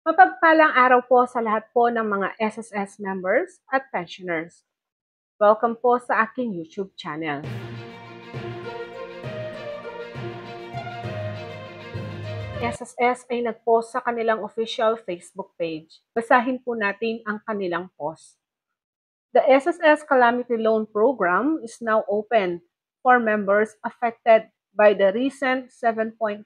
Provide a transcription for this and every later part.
Mapagpalang araw po sa lahat po ng mga SSS members at pensioners. Welcome po sa aking YouTube channel. SSS ay nag-post sa kanilang official Facebook page. Basahin po natin ang kanilang post. The SSS Calamity Loan Program is now open for members affected by the recent 7.4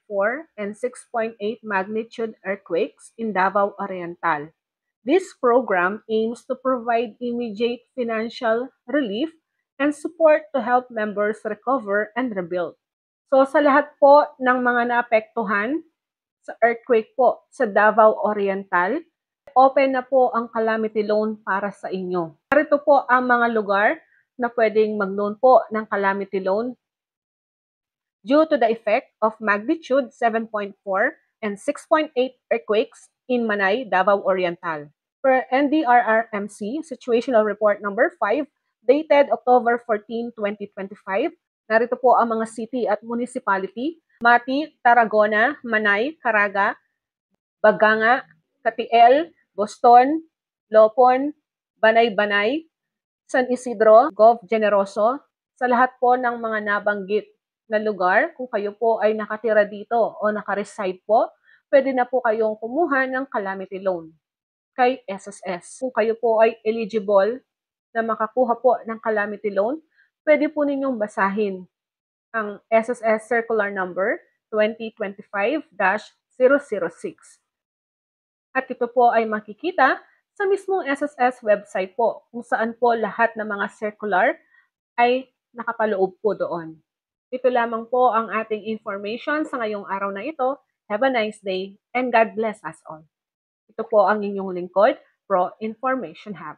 and 6.8 magnitude earthquakes in Davao Oriental. This program aims to provide immediate financial relief and support to help members recover and rebuild. So sa lahat po ng mga naapektuhan sa earthquake po sa Davao Oriental, open na po ang calamity loan para sa inyo. Narito po ang mga lugar na pwedeng mag-loan po ng calamity loan due to the effect of magnitude 7.4 and 6.8 earthquakes in Manay, Davao Oriental. Per NDRRMC Situational Report number 5, dated October 14, 2025, narito po ang mga city at municipality: Mati, Tarragona, Manay, Caraga, Baganga, Katiel, Boston, Lopon, Banay-Banay, San Isidro, Gov. Generoso. Sa lahat po ng mga nabanggit na lugar, kung kayo po ay nakatira dito o nakareside po, pwede na po kayong kumuha ng calamity loan kay SSS. Kung kayo po ay eligible na makakuha po ng calamity loan, pwede po ninyong basahin ang SSS Circular Number 2025-006. At ito po ay makikita sa mismong SSS website po, kung saan po lahat ng mga circular ay nakapaloob po doon. Ito lamang po ang ating information sa ngayong araw na ito. Have a nice day and God bless us all. Ito po ang inyong lingkod, Pro Information Hub.